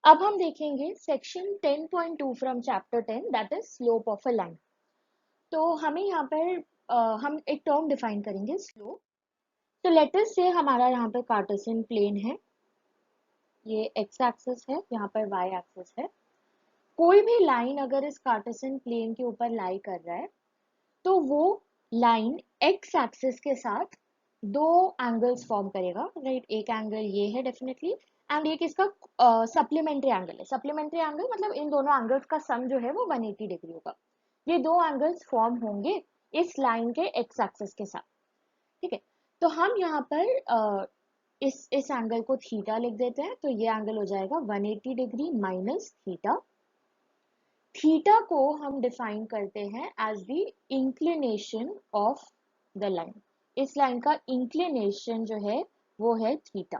अब हम देखेंगे section 10.2 from chapter 10 that is slope of a line. तो हमें यहाँ पर हम एक टर्म डिफाइन करेंगे स्लोप। तो लेट अस से हमारा यहाँ पर कार्टेशियन प्लेन है, ये एक्स एक्सिस है, यहाँ पर वाई एक्सिस है। कोई भी लाइन अगर इस कार्टेशियन प्लेन के ऊपर लाई कर रहा है तो वो लाइन एक्स एक्सिस के साथ दो एंगल्स फॉर्म करेगा, राइट। एक एंगल ये है डेफिनेटली, एंड एक इसका सप्लीमेंट्री एंगल है। सप्लीमेंट्री एंगल मतलब इन दोनों एंगल्स का सम जो है वो 180 डिग्री होगा। ये दो एंगल्स फॉर्म होंगे इस लाइन के एक्स एक्सिस के साथ, ठीक है। तो हम यहाँ पर इस एंगल को थीटा लिख देते हैं, तो ये एंगल हो जाएगा 180 डिग्री माइनस थीटा। थीटा को हम डिफाइन करते हैं as the inclination of the line. इस लाइन का इंक्लिनेशन जो है वो है थीटा,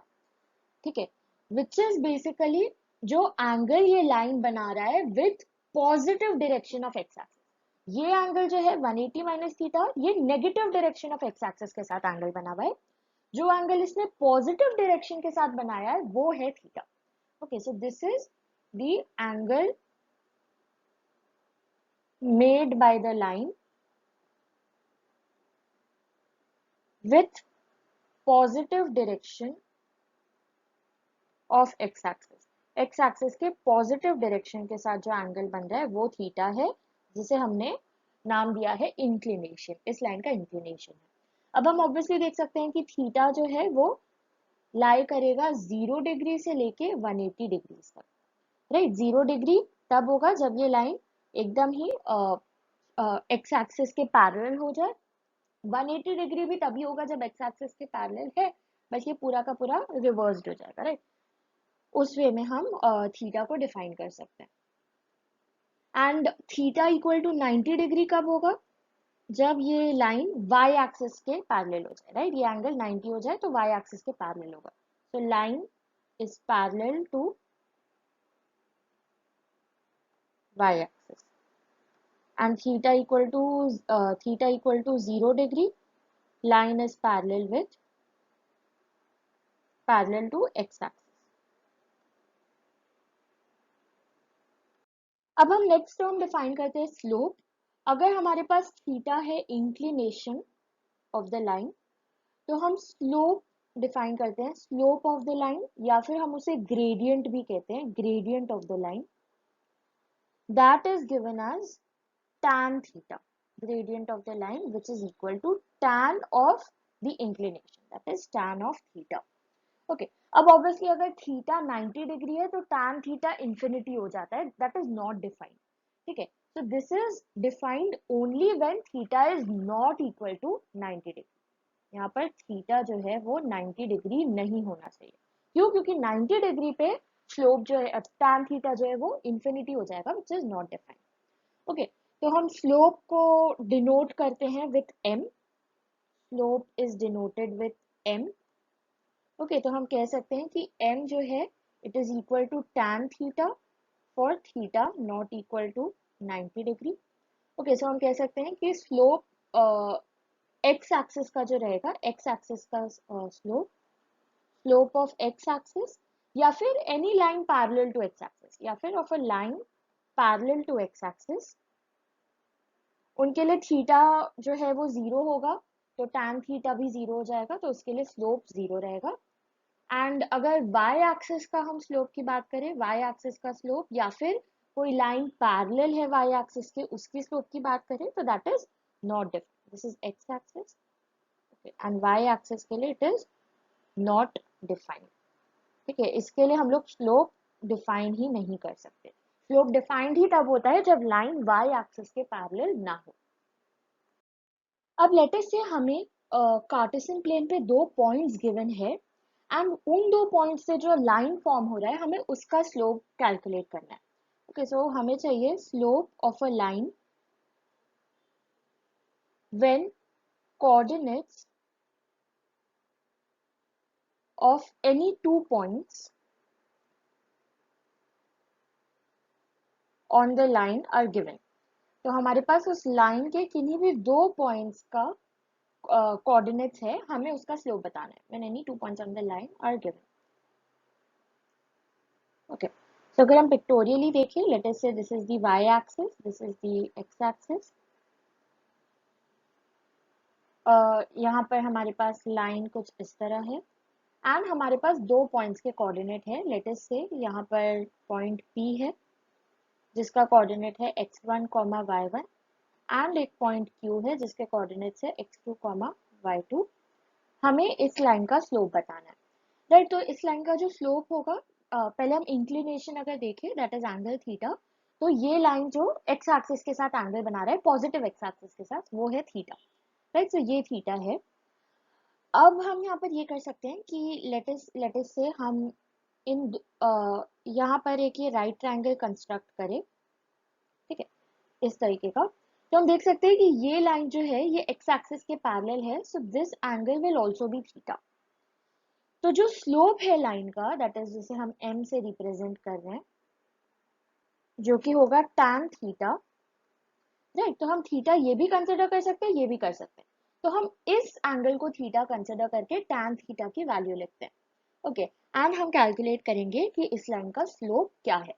ठीक है, विच इज बेसिकली जो एंगल ये लाइन बना रहा है with positive direction of x axis. ये एंगल जो है 180 माइनस थीटा, ये negative direction of x axis के साथ एंगल बना हुआ है। जो एंगल इसने पॉजिटिव डायरेक्शन के साथ बनाया है वो है theta. Okay, so this is the angle made by the line with positive direction of x axis। x axis के पॉजिटिव डायरेक्शन के साथ जो एंगल बन रहा है वो थीटा है, जिसे हमने नाम दिया है इंक्लिनेशन। इस लाइन का इंक्लिनेशन है। अब हम ऑब्वियसली देख सकते हैं कि थीटा जो है वो लाई करेगा 0 डिग्री से लेके 180 डिग्री तक, राइट। 0 डिग्री तब होगा जब ये लाइन एकदम ही एक्स एक्सिस के पैरेलल हो जाए। 180 डिग्री भी तभी होगा जब एक्स एक्सिस के पैरेलल है, बस ये पूरा का पूरा रिवर्स्ड हो जाएगा, राइट। उस वे में हम थीटा को डिफाइन कर सकते हैं। And theta equal to 90 degree कब होगा? जब ये लाइन वाई एक्सिस के पैरेलल हो जाए, राइट। ये एंगल 90 हो जाए तो वाई एक्सिस के पैरेलल होगा। So line is parallel to y axis and theta equal to 0 degree, line is parallel to x axis। अब हम नेक्स्ट टर्म डिफाइन करते हैं स्लोप। अगर हमारे पास थीटा है इंक्लिनेशन ऑफ द लाइन, तो हम स्लोप डिफाइन करते हैं स्लोप ऑफ द लाइन, या फिर हम उसे ग्रेडियंट भी कहते हैं, gradient of the line, that is given as tan theta। gradient of the line which is equal to tan of the inclination, that is tan of theta। Okay, अब obviously अगर theta 90 degree है तो tan theta infinity हो जाता है, that is not defined, ठीक है। So this is defined only when theta is not equal to 90 degree. यहाँ पर थीटा जो है वो 90 डिग्री नहीं होना चाहिए। क्यों? क्योंकि 90 डिग्री पे स्लोप जो है tan थीटा जो है वो इंफिनिटी हो जाएगा, which is not defined. Okay, तो हम स्लोप को डिनोट करते हैं with m। Slope is denoted with m। Okay, तो हम कह सकते हैं कि m जो है it is equal to tan theta for theta not equal to 90 degree. Okay, so हम कह सकते हैं कि स्लोप एक्स एक्सिस का जो रहेगा, एक्स एक्सिस का स्लोप ऑफ एक्स एक्सिस, या फिर any line parallel to x axis, या फिर of a line parallel to x axis, उनके लिए थीटा जो है वो 0 होगा, तो tan थीटा भी 0 हो जाएगा, तो उसके लिए स्लोप 0 रहेगा। एंड अगर y एक्सिस का हम स्लोप की बात करें, y एक्सिस का स्लोप, या फिर कोई लाइन पैरेलल है y एक्सिस के, उसकी स्लोप की बात करें, तो that is not defined. This is x axis, and y axis के लिए इट इज नॉट डिफाइंड, ठीक है। इसके लिए हम लोग स्लोप डिफाइन ही नहीं कर सकते। स्लोप डिफाइंड ही तब होता है जब लाइन y एक्सिस के पैरेलल ना हो। अब लेट्स से हमें कार्टेशियन प्लेन पे दो पॉइंट्स गिवन है, एंड उन दो पॉइंट से जो लाइन फॉर्म हो रहा है हमें उसका स्लोप कैलकुलेट करना है। ओके, सो हमें चाहिए slope of a line when coordinates of any two points on the line are given. तो हमारे पास उस लाइन के किन्हीं भी दो पॉइंट्स का कोऑर्डिनेट्स है, हमें उसका स्लोप बताना है। When any two points on the line are given. Okay, तो अगर हम पिक्टोरियली देखें, let us say this is the y axis, this is the x axis. यहाँ पर हमारे पास लाइन कुछ इस तरह है एंड हमारे पास दो पॉइंट्स के कोऑर्डिनेट है। लेट अस से यहाँ पर पॉइंट P है जिसका कोऑर्डिनेट है x1, y1 एंड एक पॉइंट Q है जिसके कोऑर्डिनेट्स है x2, y2। हमें इस लाइन का स्लोप बताना है, राइट। तो इस लाइन का जो स्लोप होगा, पहले हम इंक्लिनेशन अगर देखें, दैट इज एंगल थीटा। तो ये लाइन जो एक्स एक्सिस के साथ एंगल बना रहा है, पॉजिटिव एक्स एक्सिस के साथ, वो है थीटा, राइट। तो ये थीटा है। अब हम यहाँ पर ये कर सकते हैं कि लेटस से हम इन यहाँ पर एक ये राइट ट्रायंगल कंस्ट्रक्ट करें, ठीक है, इस तरीके का। तो हम देख सकते हैं कि ये लाइन जो है ये एक्स एक्सिस के पैरेलल है, so this angle will also be theta. तो जो स्लोप है लाइन का, दैट इज जिसे हम m से रिप्रेजेंट कर रहे हैं, जो कि होगा tan थीटा, राइट। तो हम थीटा ये भी कंसिडर कर सकते हैं, ये भी कर सकते हैं। तो हम इस एंगल को थीटा कंसिडर करके tan थीटा की वैल्यू लिखते हैं, ओके। एंड हम कैलकुलेट करेंगे कि इस लाइन का स्लोप क्या है।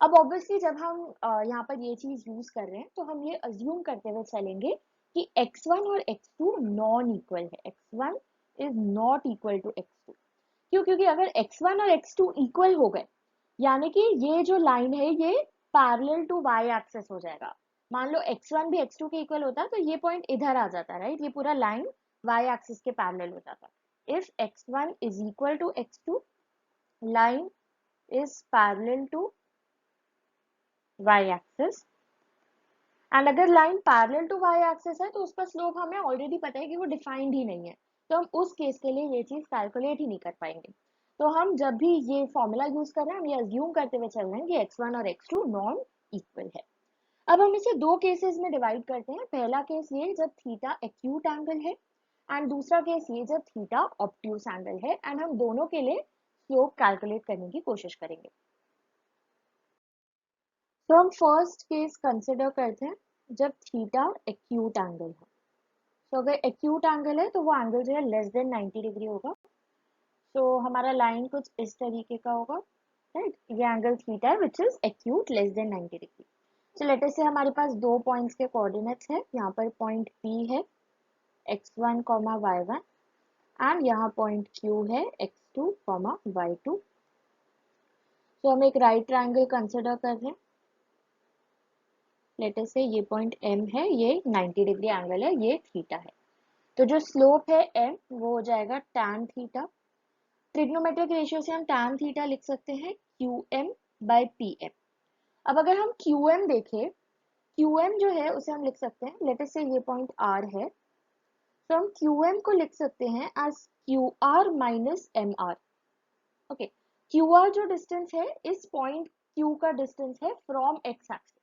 अब ऑब्वियसली जब हम यहाँ पर ये चीज यूज कर रहे हैं, तो हम ये अज्यूम करते हुए चलेंगे कि x1 और x2 नॉन इक्वल है, x1 is not equal to x2। क्यों? क्योंकि अगर x1 और x2 इक्वल हो गए, यानी कि ये जो लाइन है ये पैरेलल टू y एक्सिस हो जाएगा। मान लो x1 भी x2 के इक्वल होता तो ये पॉइंट इधर आ जाता, राइट। ये पूरा लाइन y एक्सिस के पैरेलल हो जाता। If x1 is equal to x2, line is parallel to y axis। And अगर line parallel to y axis है तो उसका स्लोप हमें ऑलरेडी पता है कि वो डिफाइंड ही नहीं है, तो हम उस केस के लिए ये चीज कैलकुलेट ही नहीं कर पाएंगे। तो हम जब भी ये फॉर्मूला यूज कर रहे हैं, हम ये अज्यूम करते हुए चल रहे हैं कि x1 और x2 नॉन इक्वल है। अब हम इसे दो केसेस में डिवाइड करते हैं। पहला केस ये जब थीटा एक्यूट एंगल है, एंड दूसरा केस ये जब थीटा ऑब्ट्यूस एंगल है, एंड हम दोनों के लिए स्लोप कैलकुलेट करने की कोशिश करेंगे। तो हम फर्स्ट केस कंसिडर करते हैं जब थीटा एक्यूट एंगल है। तो अगर एक्यूट एंगल है तो वो एंगल जो है लेस देन 90 डिग्री होगा। तो हमारा लाइन कुछ इस तरीके का होगा, राइट। ये एंगल थीटा है which is acute less than 90 degree. तो लेट अस से हमारे पास दो पॉइंट्स के कोऑर्डिनेट्स है। यहाँ पर पॉइंट P है x1, y1 एंड यहाँ पॉइंट Q है x2, y2। तो हम एक राइट ट्रायंगल कंसिडर कर रहे हैं। लेट अस से ये पॉइंट M है, ये 90 डिग्री एंगल है, ये थीटा है। तो जो स्लोप है M वो हो जाएगा tan थीटा। ट्रिग्नोमेट्रिक रेशियो से हम tan थीटा लिख सकते हैं QM बाय PM। अब अगर हम QM देखें, QM जो है उसे हम लिख सकते हैं, लेट अस से ये पॉइंट R है, तो हम QM को लिख सकते हैं as QR minus MR, okay. QR जो डिस्टेंस है, इस पॉइंट Q का डिस्टेंस है फ्रॉम x एक्सिस,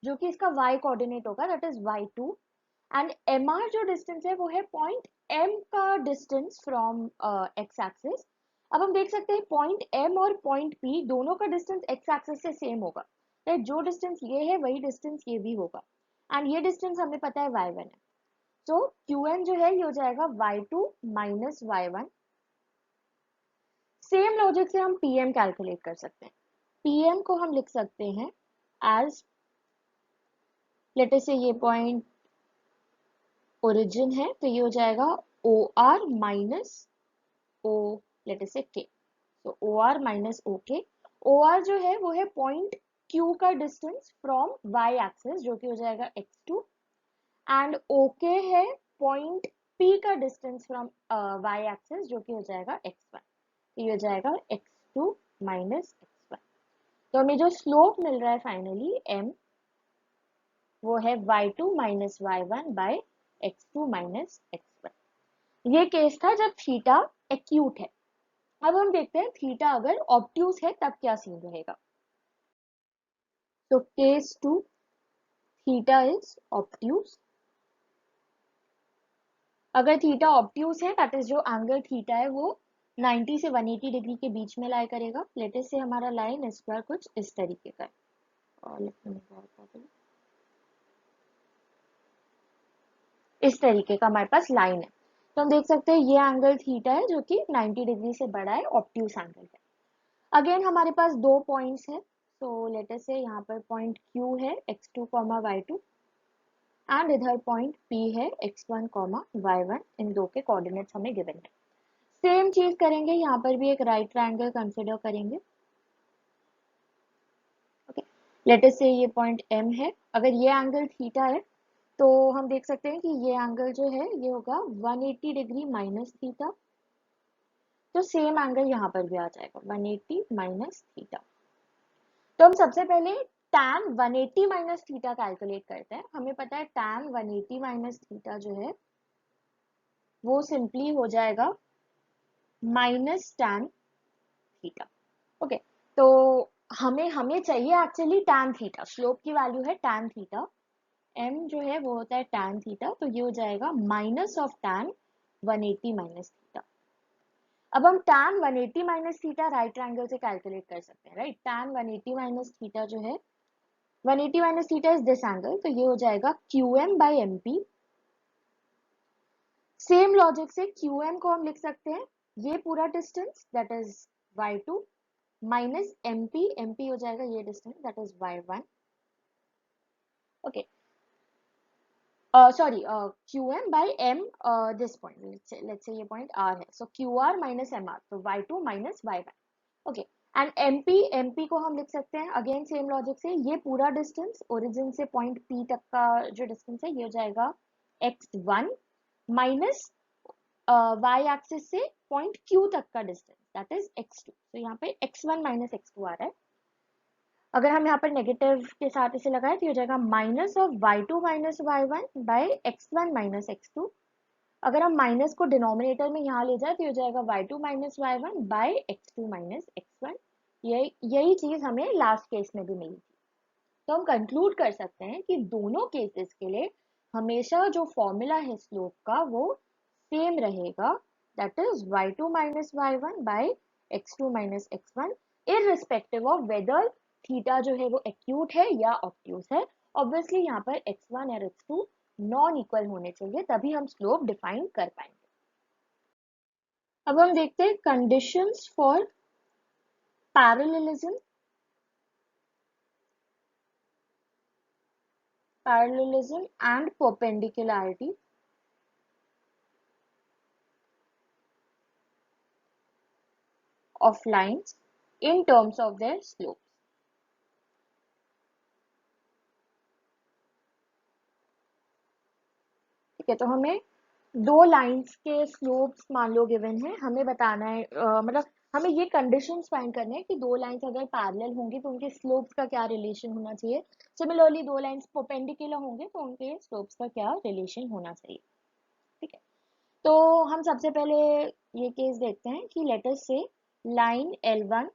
जो कि इसका y कोऑर्डिनेट होगा, that is y2। And mr जो डिस्टेंस है वो है पॉइंट m का डिस्टेंस फ्रॉम x एक्सिस। अब हम देख सकते हैं पॉइंट m और पॉइंट p दोनों का डिस्टेंस x एक्सिस से सेम होगा, राइट। जो डिस्टेंस ये है वही डिस्टेंस ये भी होगा, एंड ये डिस्टेंस हमें पता है y1 है। सो qm जो है ये हो जाएगा y2 minus y1। Same logic से हम pm कैलकुलेट कर सकते हैं। pm को हम लिख सकते हैं एज, लेट अस से ये पॉइंट ओरिजिन है, तो ये हो जाएगा O R minus O, late us से के। तो ओ आर माइनस ओ के। ओ आर जो है वो है पॉइंट क्यू का डिस्टेंस फ्रॉम वाई एक्सिस, जो कि हो जाएगा x2। एंड ओ के है पॉइंट पी का डिस्टेंस फ्रॉम वाई एक्सिस, जो कि हो जाएगा x1। तो ये हो जाएगा x2 माइनस x1। तो हमें जो स्लोप मिल रहा है फाइनली m, वो है y2 minus y1 by x2 minus x1। ये केस था जब थीटा एक्यूट है। अब हम देखते हैं थीटा अगर ऑब्ट्यूस है तब क्या सीन रहेगा। तो केस 2, थीटा इज ऑब्ट्यूस। अगर थीटा ऑब्ट्यूस है, दैट इज जो एंगल थीटा है वो 90 से 180 डिग्री के बीच में लाई करेगा। लेटेस्ट से हमारा लाइन इस बार कुछ इस तरीके का है, और इस तरीके का हमारे पास लाइन है। तो हम देख सकते हैं ये एंगल थीटा है जो कि 90 डिग्री से बड़ा है, ऑब्ट्यूस एंगल है। अगेन हमारे पास दो पॉइंट्स हैं, तो लेट अस से यहाँ पर पॉइंट Q है x2, y2 एंड इधर पॉइंट P है x1, y1। इन दो के कोऑर्डिनेट्स हमें गिवन है। सेम चीज करेंगे, यहाँ पर भी एक राइट ट्रायंगल कंसिडर करेंगे। ओके, लेट अस से ये पॉइंट M है। अगर ये एंगल थीटा है तो हम देख सकते हैं कि ये एंगल जो है ये होगा 180 डिग्री माइनस थीटा। तो सेम एंगल यहाँ पर भी आ जाएगा 180 माइनस थीटा। तो हम सबसे पहले tan 180 माइनस थीटा कैलकुलेट करते हैं। हमें पता है tan 180 माइनस थीटा जो है वो सिंपली हो जाएगा माइनस tan थीटा। ओके, तो हमें हमें चाहिए एक्चुअली tan थीटा, स्लोप की वैल्यू है tan थीटा, m जो है वो होता है tan थीटा, तो ये हो जाएगा minus of tan 180 minus theta. अब हम tan 180 minus theta right triangle से कैलकुलेट कर सकते हैं, राइट। tan 180 माइनस थीटा जो है 180 minus theta is this angle, तो ये हो जाएगा QM by MP। Same logic से QM को हम लिख सकते हैं ये पूरा distance that is y2 minus MP हो जाएगा ये distance that is y1। Okay, sorry, QM by M this point, let's say ये पॉइंट R है, सो QR माइनस MR, तो y2 minus y1। Okay, and MP को हम लिख सकते हैं अगेन सेम लॉजिक से, ये पूरा डिस्टेंस ओरिजिन से पॉइंट P तक का जो डिस्टेंस है ये हो जाएगा x1 माइनस y एक्सिस से पॉइंट Q तक का डिस्टेंस दैट इज x2। तो यहाँ पे x1 माइनस x2 आ रहा है। अगर हम यहाँ पर नेगेटिव के साथ इसे लगाए तो ये हो जाएगा minus of y2 minus y1 by x1 minus x2। अगर हम माइनस को डिनोमिनेटर में यहाँ ले जाए तो हो जाएगा y2 minus y1 by x2 minus x1। यही चीज हमें लास्ट केस में भी मिली थी। तो हम कंक्लूड कर सकते हैं कि दोनों केसेस के लिए हमेशा जो फॉर्मूला है स्लोप का वो सेम रहेगा, that is y2 minus y1 by x2 minus x1, irrespective of whether theta जो है वो एक्यूट है या ऑब्ट्यूज है। ऑब्वियसली यहाँ पर x1 और x2 नॉन इक्वल होने चाहिए, तभी हम स्लोप डिफाइन कर पाएंगे। अब हम देखते हैं conditions for parallelism and perpendicularity of lines in terms of their slopes. ठीक है, तो हमें दो लाइंस के स्लोप्स मान लो गिवन है, हमें बताना है मतलब हमें ये कंडीशंस फाइंड करने हैं कि दो लाइंस अगर पैरेलल होंगी तो उनके स्लोप्स का क्या रिलेशन होना चाहिए। सिमिलरली दो लाइंस परपेंडिकुलर होंगे तो उनके स्लोप्स का क्या रिलेशन होना चाहिए। ठीक है, तो हम सबसे पहले ये केस देखते हैं कि let us say line L1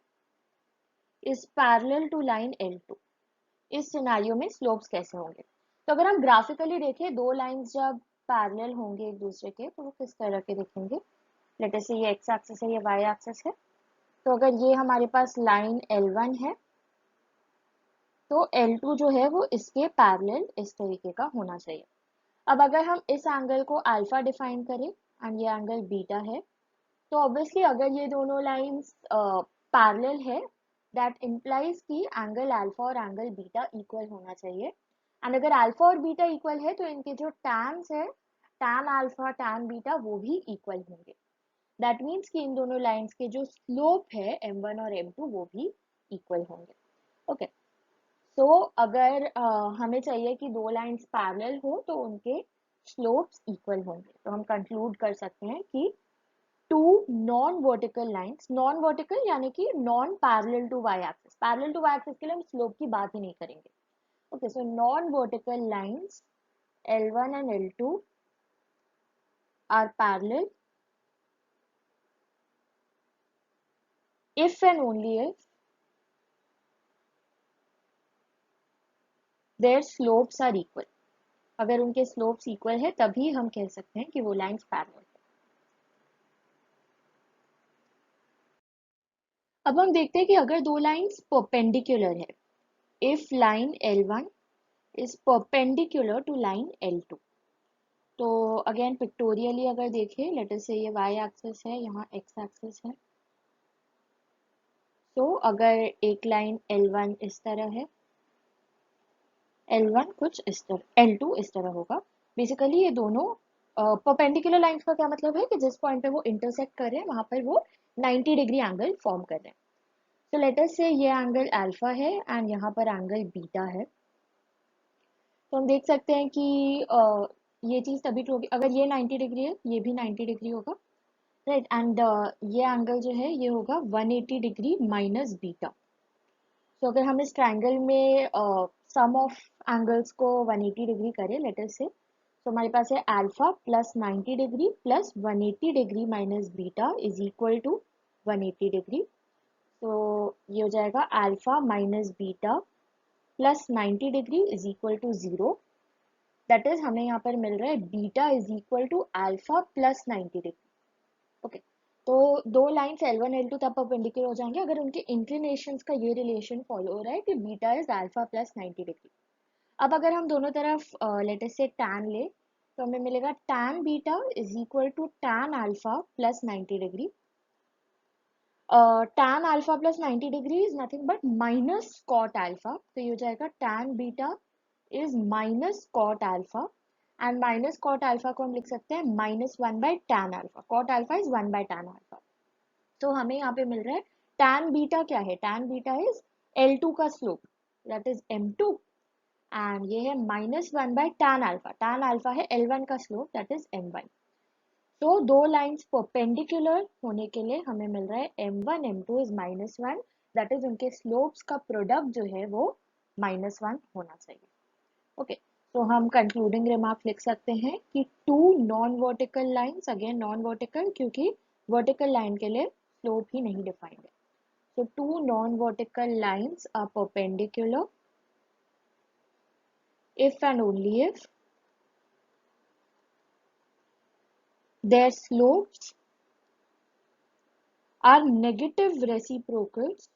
is parallel to line L2। इस सिनेरियो में स्लोप्स कैसे होंगे। तो अगर हम ग्राफिकली देखें दो लाइंस जब पैरेलल होंगे एक दूसरे के तो वो किस तरह के दिखेंगे। लेट अस से ये x एक्सिस है, ये y एक्सिस है। तो अगर ये हमारे पास लाइन L1 है तो L2 जो है वो इसके पैरेलल इस तरीके का होना चाहिए। अब अगर हम इस एंगल को अल्फा डिफाइन करें एंड ये एंगल बीटा है, तो ऑब्वियसली अगर ये दोनों लाइंस पैरेलल है दैट इम्प्लाइज कि एंगल अल्फा और एंगल बीटा इक्वल होना चाहिए। एंड अगर अल्फा और बीटा इक्वल है तो इनके जो टैन्स है, टैन अल्फा टैन बीटा, वो भी इक्वल होंगे। दैट मीन्स कि इन दोनों लाइंस के जो स्लोप है m1 और m2 वो भी इक्वल होंगे। ओके, सो अगर हमें चाहिए कि दो लाइंस पैरेलल हो तो उनके स्लोप्स इक्वल होंगे, तो हम कंक्लूड कर सकते हैं कि two non vertical lines, non vertical यानी कि non parallel to y axis, parallel to y axis के लिए हम स्लोप की बात ही नहीं करेंगे। Okay, so non vertical lines L1 and L2 are parallel if and only if their slopes are equal। अगर उनके स्लोप्स इक्वल है तभी हम कह सकते हैं कि वो लाइंस पैरेलल है। अब हम देखते हैं कि अगर दो लाइंस परपेंडिकुलर है, if line L1 is perpendicular to line L2, तो अगेन पिक्टोरियली अगर देखें लेट अस से ये y एक्सिस है, यहाँ x एक्सिस है। तो अगर एक लाइन L1 इस तरह है, L1 कुछ इस तरह, L2 इस तरह होगा। बेसिकली ये दोनों परपेंडिकुलर लाइंस का क्या मतलब है कि जिस पॉइंट पे वो इंटरसेक्ट कर रहे हैं वहां पर वो 90 डिग्री एंगल फॉर्म कर रहे हैं। तो लेट अस से ये एंगल अल्फा है एंड यहाँ पर एंगल बीटा है। तो हम देख सकते हैं कि ये चीज़ तभी ट्रू होगी अगर ये 90 डिग्री है, ये भी 90 डिग्री होगा, राइट। एंड ये एंगल जो है ये होगा 180 डिग्री माइनस बीटा। तो अगर हम इस ट्रायंगल में सम ऑफ एंगल्स को 180 डिग्री करें लेट अस से, तो हमारे पास है alpha plus 90 degree plus 180 degree minus beta is equal to 180 degree. तो ये हो जाएगा alpha minus beta plus 90 degree is equal to 0। That is हमें यहाँ पर मिल रहा है beta is equal to alpha plus 90 degree. Okay, तो दो लाइंस L1 L2 तब परपेंडिकुलर हो जाएंगे अगर उनके इंक्लिनेशंस का ये रिलेशन फॉलो हो रहा है कि beta is alpha plus 90 degree. अब अगर हम दोनों तरफ लेट अस से tan ले, तो हमें मिलेगा tan beta is equal to tan alpha plus 90 degree. tan alpha plus 90 degree is nothing but minus cot alpha, तो ये हो जाएगा tan beta is minus cot alpha and minus cot alpha को हम लिख सकते हैं -1/tan alpha. Cot alpha is 1/tan alpha. तो हमें यहाँ पे मिल रहा है tan बीटा क्या है, tan बीटा इज L2 का slope that is M2 and ये है -1/tan अल्फा। tan अल्फा है L1 का स्लोप दैट इज M1। तो दो लाइंस परपेंडिकुलर होने के लिए हमें मिल रहा है M1 M2 is -1, that is उनके स्लोप्स का प्रोडक्ट जो है वो -1 होना चाहिए। ओके, तो हम कंक्लूडिंग रिमार्क लिख सकते हैं कि two non vertical lines, again non vertical क्योंकि वर्टिकल लाइन के लिए स्लोप ही नहीं डिफाइंड है। So two non-vertical lines are perpendicular if and only if their slopes are negative reciprocals।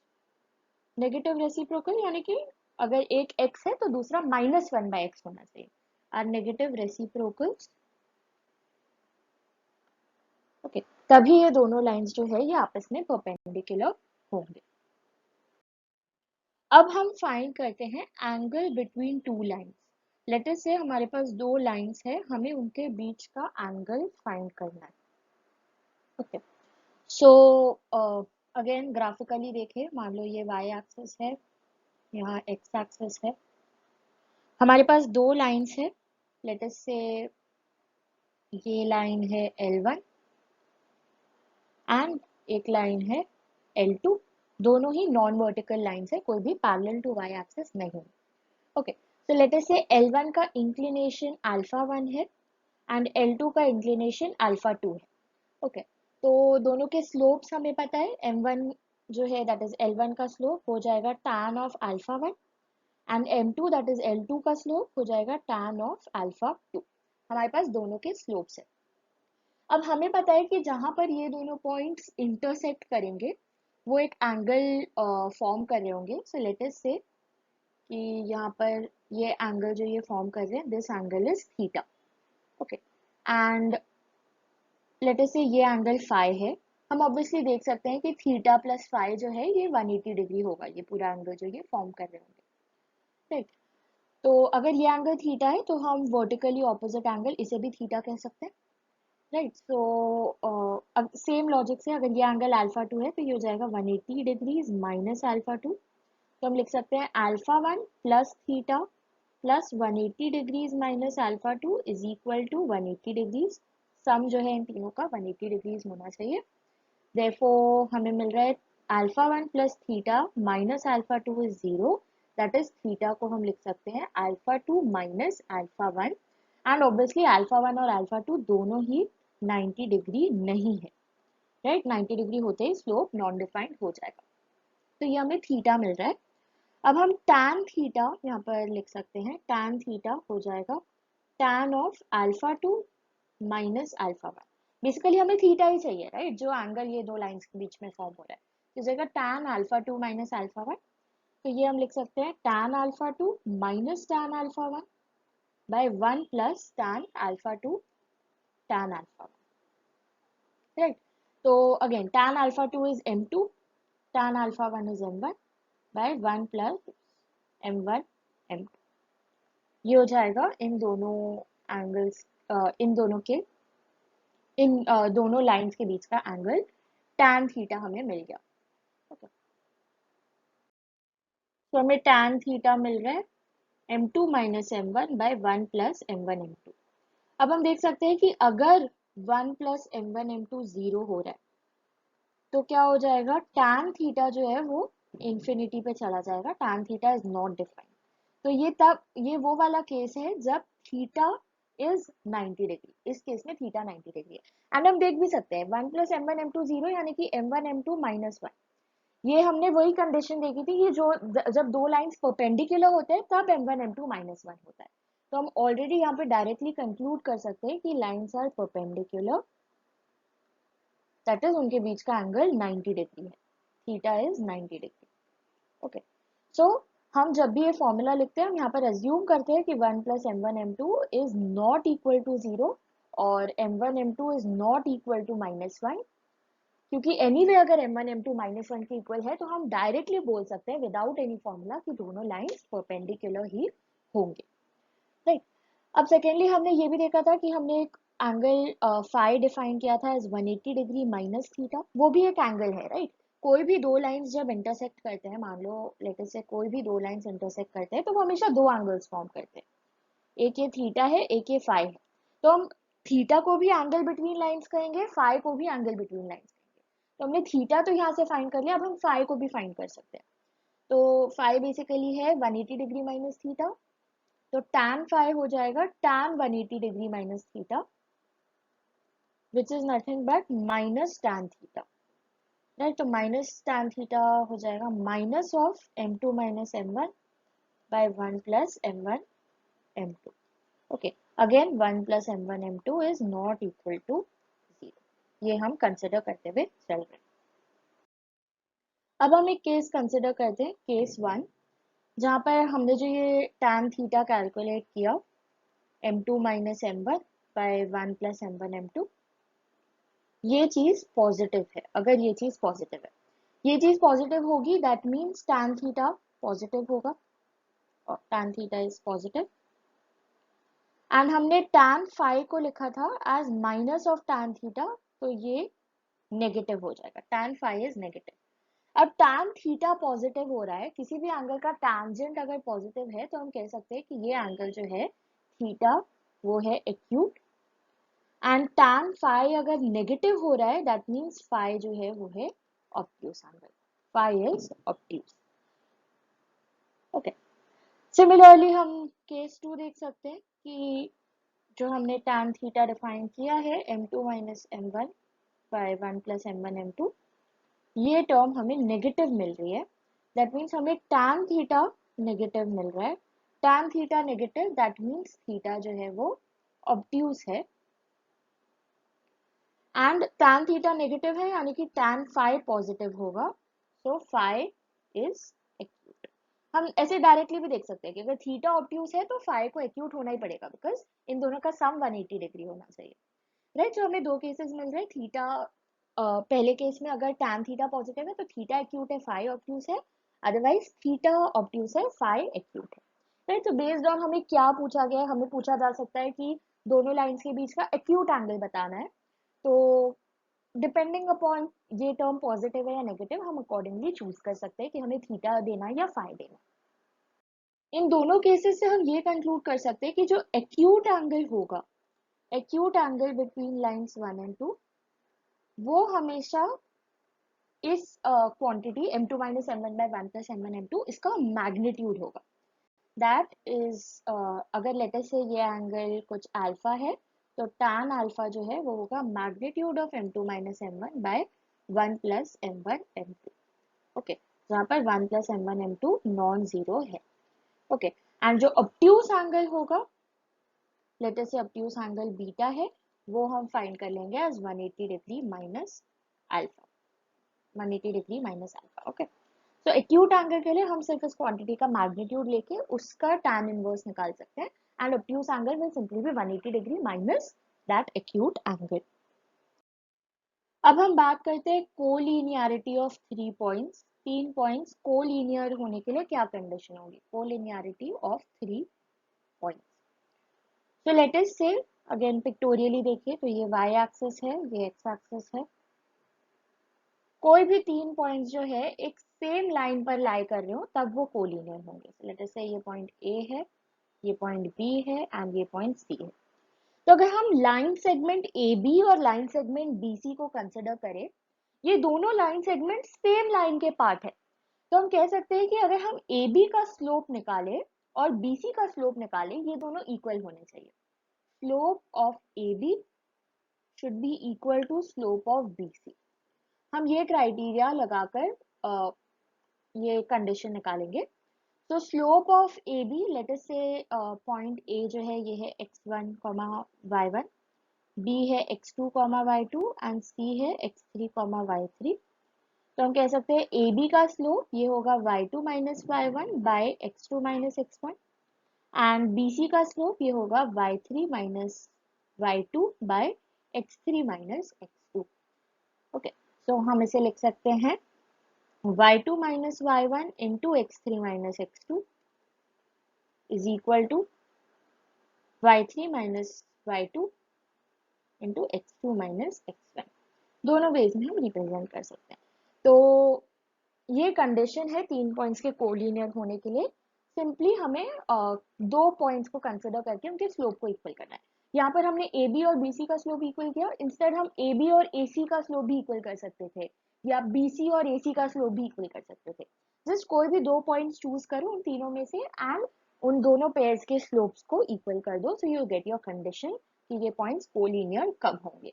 negative reciprocal यानी कि अगर एक x है तो दूसरा -1/x होना चाहिए। are negative reciprocals, ओके, तभी ये दोनों लाइंस जो है ये आपस में परपेंडिकुलर होंगे। अब हम फाइंड करते हैं angle between two lines. Late us से हमारे पास दो लाइंस है, हमें उनके बीच का एंगल फाइंड करना है। ओके, सो अगेन ग्राफिकली देखें, मान लो ये y एक्सिस है, यहाँ x एक्सिस है, हमारे पास दो लाइंस है। लेट अस से ये लाइन है L1 एंड एक लाइन है L2। दोनों ही नॉन वर्टिकल लाइंस है, कोई भी पैरेलल टू y एक्सिस नहीं। Okay, so let us say L1 का इंक्लिनेशन अल्फा 1 है एंड L2 का इंक्लिनेशन अल्फा 2 है। ओके, तो दोनों के स्लोप्स हमें पता है, M1 जो है दैट इज L1 का स्लोप हो जाएगा tan of alpha 1 and M2 that is L2 का स्लोप हो जाएगा tan ऑफ अल्फा 2। हमारे पास दोनों के स्लोप्स है। अब हमें पता है कि जहां पर ये दोनों पॉइंट्स इंटरसेक्ट करेंगे वो एक एंगल फॉर्म कर रहे होंगे। सो लेट अस से कि यहाँ पर ये एंगल जो ये फॉर्म कर रहे हैं this angle is theta. Okay, and let us से ये एंगल फाई है। हम ऑब्वियसली देख सकते हैं कि थीटा प्लस फाई जो है ये 180 डिग्री होगा, ये पूरा एंगल जो ये फॉर्म कर रहे होंगे, राइट। तो अगर ये एंगल थीटा है तो हम वर्टिकली ऑपोजिट एंगल इसे भी थीटा कह सकते हैं, राइट। सो सेम लॉजिक से अगर ये एंगल अल्फा 2 है तो ये हो जाएगा 180 डिग्रीज माइनस अल्फा 2। तो हम लिख सकते हैं alpha 1 plus theta plus 180 degrees minus alpha 2 is equal to 180 degrees. Sum जो है इन तीनों का 180 डिग्रीज होना चाहिए। देयरफॉर हमें मिल रहा है alpha 1 plus theta minus alpha 2 is 0। That is theta को हम लिख सकते हैं alpha 2 minus alpha 1 and obviously alpha 1 और अल्फा 2 दोनों ही 90 डिग्री नहीं है, राइट। 90 डिग्री होते ही स्लोप नॉन डिफाइंड हो जाएगा। तो ये हमें थीटा मिल रहा है। अब हम tan थीटा यहाँ पर लिख सकते हैं, tan थीटा हो जाएगा tan of alpha 2 minus alpha 1। Basically हमें थीटा ही चाहिए, राइट, जो एंगल ये दो लाइंस के बीच में फॉर्म हो रहा है। तो जाएगा tan अल्फा 2 माइनस अल्फा 1। तो ये हम लिख सकते हैं tan alpha 2 minus tan alpha 1 by 1 plus tan alpha 2 tan alpha 1, right. तो again tan alpha 2 is M2 tan alpha 1 is m1 by 1 plus m1 m2। ये हो जाएगा इन दोनों एंगल्स, इन दोनों के इन दोनों लाइंस के बीच का एंगल tan थीटा हमें मिल गया। ओके, तो हमें tan थीटा मिल रहा है m2 minus m1 by 1 plus m1 m2। अब हम देख सकते हैं कि अगर 1 प्लस m1 m2 0 हो रहा है तो क्या हो जाएगा, tan थीटा जो है वो इंफिनिटी पे चला जाएगा, tan theta is not defined. तो ये वो वाला केस है जब थीटा इज 90 डिग्री, इस केस में थीटा 90 डिग्री है। एंड हम देख भी सकते हैं 1 प्लस m1 m2 0 यानी कि m1 m2 माइनस 1। ये हमने वही कंडीशन देखी थी कि जो जब दो लाइंस परपेंडिकुलर होते हैं तब m1 m2 माइनस 1 होता है। तो हम ऑलरेडी यहाँ पे डायरेक्टली कंक्लूड कर सकते हैं कि lines are perpendicular, that is उनके बीच का एंगल 90 डिग्री है, theta is 90 degree. Okay, so हम जब भी ये फॉर्मूला लिखते हैं हम यहाँ पर एज्यूम करते हैं कि 1 plus m1 m2 is not equal to 0 और m1 m2 is not equal to minus 1, क्योंकि एनीवे अगर m1 m2 माइनस 1 के इक्वल है तो हम डायरेक्टली बोल सकते हैं विदाउट एनी फॉर्मूला कि दोनों लाइंस परपेंडिकुलर ही होंगे, राइट। अब सेकेंडली हमने ये भी देखा था कि हमने एक एंगल फाई डिफाइन किया था एज 180 डिग्री माइनस थीटा, वो भी एक एंगल है, राइट। कोई भी दो लाइंस जब इंटरसेक्ट करते हैं, मान लो लेट अस से कोई भी दो लाइंस इंटरसेक्ट करते हैं तो वो हमेशा दो एंगल्स फॉर्म करते हैं, एक ये थीटा है एक ये फाई है। तो हम थीटा को भी एंगल बिटवीन लाइंस कहेंगे, फाई को भी एंगल बिटवीन लाइंस कहेंगे। तो हमने थीटा तो यहाँ से फाइंड कर लिया, अब हम फाई को भी फाइंड कर सकते हैं। तो फाई बेसिकली है 180 डिग्री माइनस थीटा, तो tan फाई हो जाएगा tan 180 degree minus theta which is nothing but minus tan theta, right. तो माइनस tan थीटा हो जाएगा minus of m2 minus m1 by 1 plus m1 m2। Okay, again 1 plus m1 m2 is not equal to 0, ये हम consider करते हुए चल रहे हैं। अब हम एक केस कंसिडर करते हैं, केस 1, जहाँ पर हमने जो ये tan थीटा कैलकुलेट किया m2 minus m1 by 1 plus m1 m2, ये चीज पॉजिटिव है। अगर ये चीज पॉजिटिव है, ये चीज पॉजिटिव होगी, that means tan theta positive होगा और tan theta is positive. And हमने tan फाई को लिखा था as minus of tan theta, तो ये नेगेटिव हो जाएगा, tan फाई इज नेगेटिव। अब tan थीटा पॉजिटिव हो रहा है, किसी भी एंगल का टैंजेंट अगर पॉजिटिव है तो हम कह सकते हैं कि ये एंगल जो है थीटा वो है एक्यूट, एंड tan फाई अगर नेगेटिव हो रहा है दैट मीन्स फाई जो है वो है obtuse angle, phi is obtuse. Okay, similarly हम केस 2 देख सकते हैं कि जो हमने tan थीटा डिफाइन किया है m2 minus m1 by 1 plus m1 m2, ये टर्म हमें नेगेटिव मिल रही है, दैट मीन्स हमें tan थीटा नेगेटिव मिल रहा है। tan theta negative that means theta जो है वो ऑब्ट्यूज है, एंड tan थीटा नेगेटिव है यानी कि tan फाई पॉजिटिव होगा, सो फाई इज एक्यूट। हम ऐसे डायरेक्टली भी देख सकते हैं कि अगर थीटा ऑब्ट्यूज है तो फाई को एक्यूट होना ही पड़ेगा, बिकॉज इन दोनों का सम 180 डिग्री होना चाहिए, राइट। जो हमें दो केसेस मिल रहे हैं, थीटा पहले केस में अगर tan थीटा पॉजिटिव है तो थीटा एक्यूट है, फाई ऑब्ट्यूज है, अदरवाइज थीटा ऑब्ट्यूज है, फाई एक्यूट है, राइट। तो बेस्ड ऑन हमें क्या पूछा गया है, हमें पूछा जा सकता है कि दोनों लाइंस के बीच का एक्यूट एंगल बताना है, तो डिपेंडिंग अपॉन ये टर्म पॉजिटिव है या नेगेटिव, हम अकॉर्डिंगली चूज कर सकते हैं कि हमें थीटा देना या फाई देना। इन दोनों केसेस से हम ये कंक्लूड कर सकते हैं कि जो एक्यूट एंगल होगा, acute angle between lines 1 and 2, वो हमेशा इस quantity m2 minus m1 by 1 plus m1 m2 इसका मैग्नीट्यूड होगा, दैट इज अगर लेटर से ये एंगल कुछ अल्फा है तो tan अल्फा जो है वो होगा magnitude of m2 minus m1 by 1 plus m1 m2। Okay, जहाँ पर 1 plus m1 m2 non zero है। ओके, एंड जो ऑब्ट्यूज एंगल होगा, लेटर से ऑब्ट्यूज एंगल बीटा है, वो हम फाइंड कर लेंगे as 180 degree minus alpha, 180 degree minus alpha. Okay, तो एक्यूट एंगल के लिए हम सिर्फ इस क्वांटिटी का मैग्नीट्यूड लेके उसका tan इनवर्स निकाल सकते हैं, and obtuse angle will simply be 180 degree minus that acute angle. अब हम बात करते हैं collinearity of 3 points. 3 points collinear होने के लिए क्या कंडीशन होगी? Collinearity of 3 points. तो let us say, again pictorially देखिए तो ये y एक्सिस है, ये x एक्सिस है। कोई भी 3 पॉइंट्स जो है एक सेम लाइन पर लाई कर रहे हो तब वो कोलिनियर होंगे। लेट अस से ये पॉइंट A है, ये पॉइंट B है एंड ये पॉइंट C है। तो अगर हम लाइन सेगमेंट AB और लाइन सेगमेंट BC को कंसिडर करें, ये दोनों लाइन सेगमेंट सेम लाइन के पार्ट है, तो हम कह सकते हैं कि अगर हम AB का स्लोप निकालें और BC का स्लोप निकालें, ये दोनों इक्वल होने चाहिए। Slope of AB should be equal to slope of BC। हम ये क्राइटेरिया लगाकर ये कंडीशन निकालेंगे। तो slope of AB, let us say point A जो है ये है x1, y1, B है x2, y2 एंड C है x3, y3। तो हम कह सकते हैं AB का स्लोप ये होगा y2 minus y1 by x2 minus x1 and BC का स्लोप ये होगा y3 minus y2 by x3 minus x2। Okay, so हम इसे लिख सकते हैं y2 minus y1 into x3 minus x2 is equal to y3 minus y2 into x2 minus x1। दोनों veg में हम रिप्रेजेंट कर सकते हैं। तो ये कंडीशन है 3 पॉइंट्स के कोलिनियर होने के लिए। सिंपली हमें 2 पॉइंट्स को कंसिडर करके उनके स्लोप को इक्वल करना है। यहाँ पर हमने ए बी और बी सी का स्लोप इक्वल किया, इंस्टेड हम ए बी और ए सी का स्लोप भी इक्वल कर सकते थे, या बी सी और ए सी का स्लोप भी इक्वल कर सकते थे। जस्ट कोई भी 2 पॉइंट्स चूज करो उन तीनों में से एंड उन दोनों पेयर्स के स्लोप्स को इक्वल कर दो, so you get your condition कि ये पॉइंट्स कोलिनियर कब होंगे।